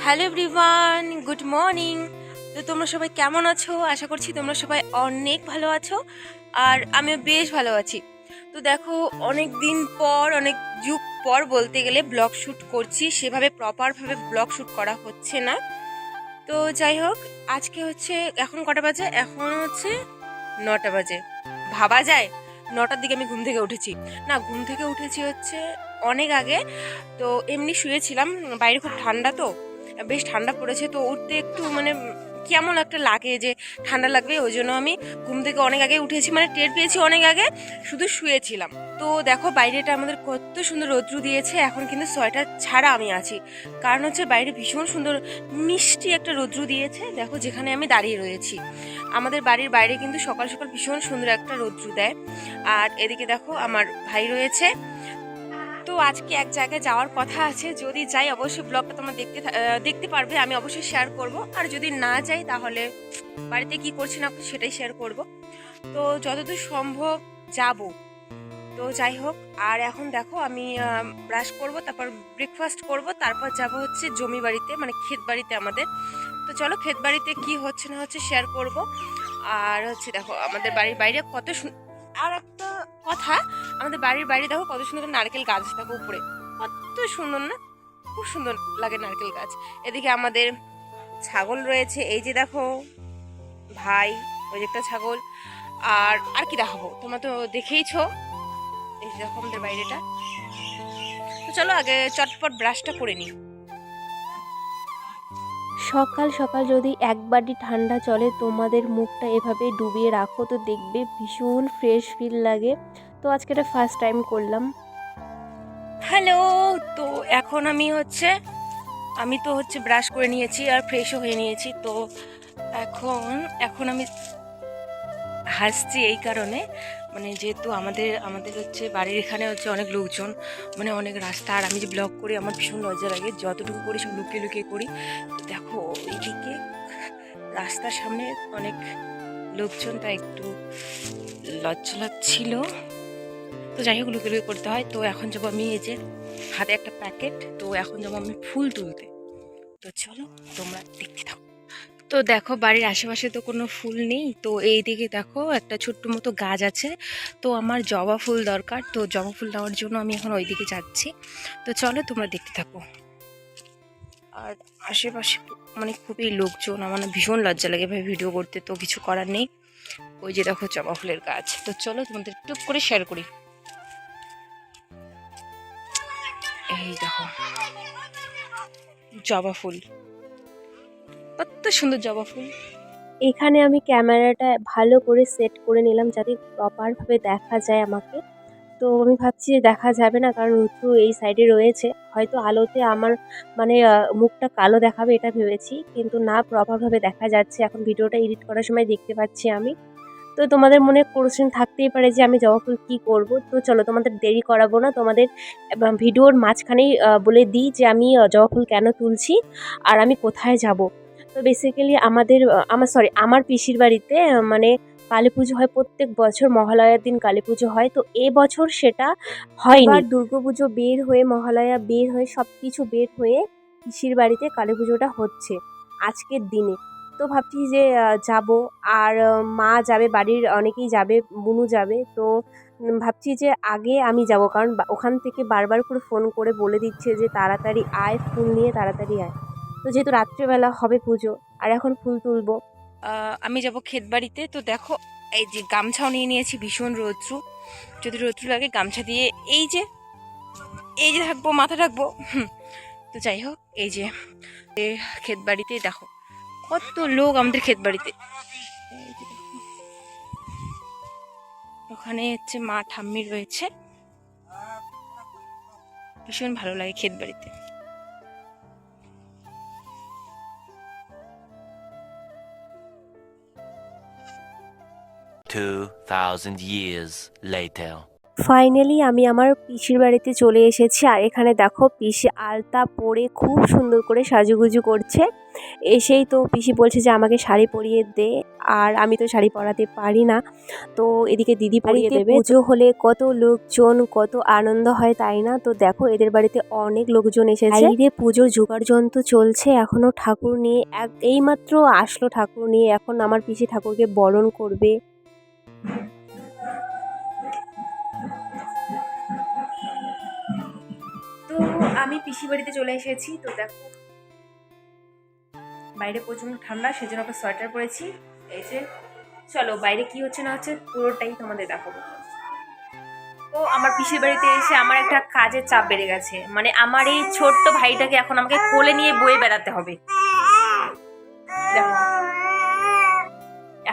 Hello everyone, good morning. তো তোমরা সবাই কেমন আছো? আশা করছি তোমরা সবাই অনেক ভালো আছো, আর আমিও বেশ ভালো আছি। তো দেখো, অনেক দিন পর, অনেক যুগ পর বলতে গেলে ব্লগ শ্যুট করছি। সেভাবে প্রপারভাবে ব্লগ শ্যুট করা হচ্ছে না। তো যাই হোক, আজকে হচ্ছে এখন কটা বাজে? এখন হচ্ছে 9টা বাজে। ভাবা যায় 9টার দিকে আমি ঘুম থেকে উঠেছি? না, ঘুম থেকে উঠেছি হচ্ছে অনেক আগে। তো এমনি শুয়েছিলাম, বাইরে খুব ঠান্ডা, তো বেশ ঠান্ডা পড়েছে, তো উঠতে একটু মানে কেমন একটা লাগে যে ঠান্ডা লাগবে, ওই জন্য আমি ঘুম থেকে অনেক আগে উঠেছি, মানে টের পেয়েছি অনেক আগে, শুধু শুয়েছিলাম। তো দেখো বাইরেটা আমাদের কত সুন্দর রৌদ্র দিয়েছে। এখন কিন্তু সোয়েটার ছাড়া আমি আছি, কারণ হচ্ছে বাইরে ভীষণ সুন্দর মিষ্টি একটা রৌদ্র দিয়েছে। দেখো যেখানে আমি দাঁড়িয়ে রয়েছি, আমাদের বাড়ির বাইরে কিন্তু সকাল সকাল ভীষণ সুন্দর একটা রৌদ্র দেয়। আর এদিকে দেখো আমার ভাই রয়েছে। তো আজকে এক জায়গায় যাওয়ার কথা আছে, যদি যাই অবশ্যই ব্লগটা তোমরা দেখতে পারবে, আমি অবশ্যই শেয়ার করব। আর যদি না যাই তাহলে বাড়িতে কি করছি না করছি সেটাই শেয়ার করব। তো যতদূর সম্ভব যাব। তো যাই হোক, আর এখন দেখো আমি ব্রাশ করব, তারপর ব্রেকফাস্ট করব, তারপর যাব হচ্ছে জমি বাড়িতে, মানে ক্ষেত বাড়িতে আমাদের। তো চলো ক্ষেত বাড়িতে কি হচ্ছে না হচ্ছে শেয়ার করব। আর হচ্ছে দেখো আমাদের বাড়ির বাইরে কত আর একটা কথা, আমাদের বাড়ির বাইরে দেখো কত সুন্দর নারকেল গাছ, দেখো উপরে কত সুন্দর না? খুব সুন্দর লাগে নারকেল গাছ। এদিকে আমাদের ছাগল রয়েছে, এই যে দেখো ভাই, ওই যে একটা ছাগল। আর আর কি দেখাবো, তোমরা তো দেখেইছো। এই যে দেখো আমাদের বাইরেটা। তো চলো আগে চটপট ব্রাশটা করে নিই। সকাল সকাল যদি একবারই ঠান্ডা চলে, তোমাদের মুখটা এভাবে ডুবিয়ে রাখো, তো দেখবে ভীষণ ফ্রেশ ফিল লাগে। তো আজকে এটা ফার্স্ট টাইম করলাম। হ্যালো। তো এখন আমি তো হচ্ছে ব্রাশ করে নিয়েছি আর ফ্রেশও হয়ে নিয়েছি। তো এখন এখন আমি হাসছি এই কারণে, মানে যেহেতু আমাদের আমাদের হচ্ছে বাড়ির এখানে হচ্ছে অনেক লোকজন, মানে অনেক রাস্তা, আর আমি যে ব্লগ করি আমার ভীষণ লজ্জা লাগে, যতটুকু করি সব লুকিয়ে লুকিয়ে করি। তো দেখো এইদিকে রাস্তার সামনে অনেক লোকজন, তাই একটু লজ্জা লাগছিল। তো যাই হোক, লুকিয়ে লুকিয়ে করতে হয়। তো এখন যাবো আমি, এই যে হাতে একটা প্যাকেট, তো এখন যাবো আমি ফুল তুলতে। তো চলো তোমরা দেখতে থাকো। তো দেখো বাড়ির আশেপাশে তো কোনো ফুল নেই, তো এই দিকে দেখো একটা ছোট্ট মতো গাছ আছে। তো আমার জবা ফুল দরকার, তো জবা ফুল নেওয়ার জন্য আমি এখন ওইদিকে যাচ্ছি। তো চলো তোমরা দেখতে থাকো। আর আশেপাশে মানে খুবই লোকজন, আমার না ভীষণ লজ্জা লাগে ভাই ভিডিও করতে, তো কিছু করার নেই। ওই যে দেখো জবা ফুলের গাছ। তো চলো তোমাদের টুক করে শেয়ার করি। এই দেখো জবা ফুল, কত সুন্দর জবা ফুল। এখানে আমি ক্যামেরাটা ভালো করে সেট করে নিলাম যাতে প্রপারভাবে দেখা যায় আমাকে। তো আমি ভাবছি যে দেখা যাবে না, কারণ রুদ্র এই সাইডে রয়েছে, হয়তো আলোতে আমার মানে মুখটা কালো দেখাবে এটা ভেবেছি, কিন্তু না, প্রপারভাবে দেখা যাচ্ছে। এখন ভিডিওটা এডিট করার সময় দেখতে পাচ্ছি আমি। তো তোমাদের মনে কোশ্চেন থাকতেই পারে যে আমি জবা ফুল কী করব। তো চলো তোমাদের দেরি করাবো না, তোমাদের ভিডিওর মাঝখানেই বলে দিই যে আমি জবা ফুল কেন তুলছি আর আমি কোথায় যাব। তো বেসিক্যালি আমার পিসির বাড়িতে মানে কালী পুজো হয় প্রত্যেক বছর, মহালয়ার দিন কালী পুজো হয়। তো এবছর সেটা হয়নি। এবার দুর্গাপুজো বের হয়ে, মহালয়া বের হয়ে, সব কিছু বের হয়ে পিসির বাড়িতে কালী পুজোটা হচ্ছে আজকের দিনে। তো ভাবছি যে যাব, আর মা যাবে, বাড়ির অনেকেই যাবে, বুনু যাবে। তো ভাবছি যে আগে আমি যাব, কারণ ওখান থেকে বারবার করে ফোন করে বলে দিচ্ছে যে তাড়াতাড়ি আয়, ফুল নিয়ে তাড়াতাড়ি আয়। তো যেহেতু রাত্রেবেলা হবে পুজো, আর এখন ফুল তুলবো। আমি যাব ক্ষেত বাড়িতে। তো দেখো এই যে গামছাও নিয়ে নিয়েছি, ভীষণ রৌদ্র, যদি রৌদ্র লাগে গামছা দিয়ে এই যে থাকবো, মাথা রাখবো। তো যাই হোক, এই যে ক্ষেত বাড়িতে দেখো কত লোক আমাদের ক্ষেত বাড়িতে। এই যে দেখো, ওখানে হচ্ছে মা ঠাম্মি রয়েছে, ভীষণ ভালো লাগে ক্ষেত বাড়িতে। 2000 years later. ফাইনালি আমি আমার পিসির বাড়িতে চলে এসেছি, আর এখানে দেখো পিসি আলতা পরে খুব সুন্দর করে সাজুগুজু করছে। এসেই তো পিসি বলছে যে আমাকে শাড়ি পরিয়ে দে, আর আমি তো শাড়ি পরাতে পারি না। তো এদিকে দিদি পরিয়ে দেবে। পুজো হলে কত লোকজন, কত আনন্দ হয় তাই না? তো দেখো এদের বাড়িতে অনেক লোকজন এসেছে। বাইরে পুজোর জোগাড় যন্ত্র চলছে, এখনো ঠাকুর নিয়ে এইমাত্র আসলো ঠাকুর নিয়ে, এখন আমার পিসি ঠাকুরকে বরণ করবে। তো আমি পিসি বাড়িতে চলে এসেছি। তো দেখো বাইরে প্রচন্ড ঠান্ডা, সেজন্য একটা সোয়েটার পরেছি। এই যে চলো বাইরে কি হচ্ছে না হচ্ছে পুরোটাই তোমাদের দেখাবো। তো আমার পিসির বাড়িতে এসে আমার একটা কাজের চাপ বেড়ে গেছে, মানে আমার এই ছোট্ট ভাইটাকে এখন আমাকে কোলে নিয়ে বয়ে বেড়াতে হবে। দেখো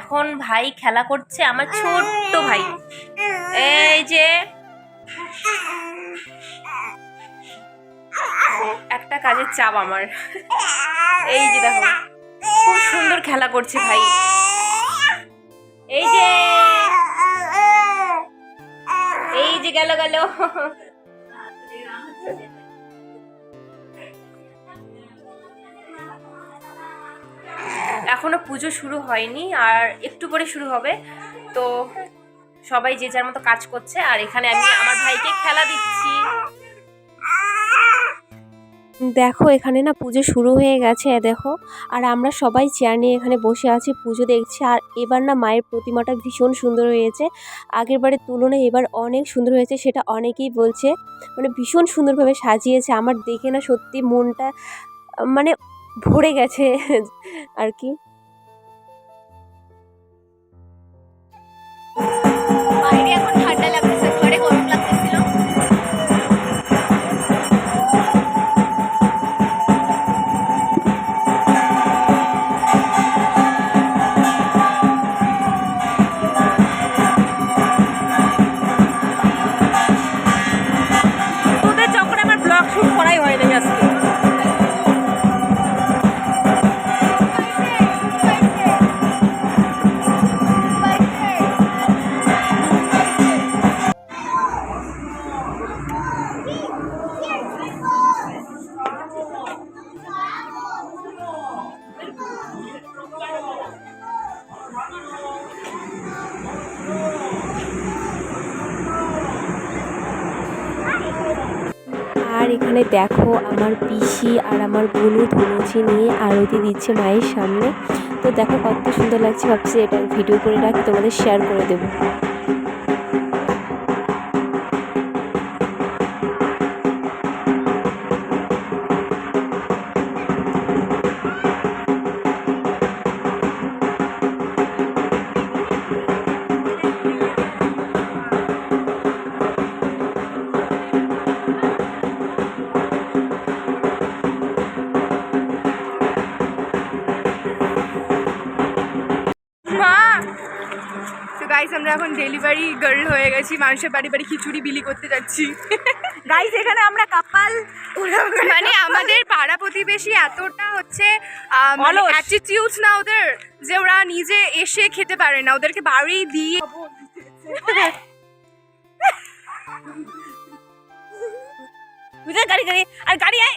এখন ভাই খেলা করছে, আমার ছোট্ট ভাই। এই যে একটা কাজের চাপ আমার। এই যে দেখো খুব সুন্দর খেলা করছে ভাই। এই যে গেল এখনো পুজো শুরু হয়নি, আর একটু পরে শুরু হবে। তো সবাই যে যার মতো কাজ করছে, আর এখানে আমি আমার ভাইকে খেলা দিচ্ছি। দেখো এখানে না পুজো শুরু হয়ে গেছে দেখো, আর আমরা সবাই চেয়ার নিয়ে এখানে বসে আছি, পুজো দেখছি। আর এবার না মায়ের প্রতিমাটা ভীষণ সুন্দর হয়েছে, আগের বারের তুলনায় এবার অনেক সুন্দর হয়েছে, সেটা অনেকেই বলছে। মানে ভীষণ সুন্দরভাবে সাজিয়েছে, আমার দেখে না সত্যি মনটা মানে ভরে গেছে আর কি। বাইরে এখন ঠান্ডা লাগতেছে, ঘরে গরম লাগতেছিল। তোদের যখন আমার ব্লগ শুট করাই হয় নাই আজকে। আর এখানে দেখো আমার পিসি আর আমার বোনু ধুনুচি নিয়ে আরতি দিচ্ছে মায়ের সামনে। তো দেখো কত সুন্দর লাগছে, ভাবছি এটা ভিডিও করে রাখি, তোমাদের শেয়ার করে দেবো। তো গাইস আমরা এখন ডেলিভারি গার্ল হয়ে গেছি, মানুষের বাড়ি বাড়ি খিচুড়ি বিলি করতে যাচ্ছি। গাইস এখানে আমরা কাপাল, মানে আমাদের পাড়া প্রতিবেশী এতটা হচ্ছে অ্যাটিটিউড না ওদের, যে ওরা নিজে এসে খেতে পারে না, ওদেরকে বাড়ি দিয়ে গাড়ি আর গাড়ি আয়।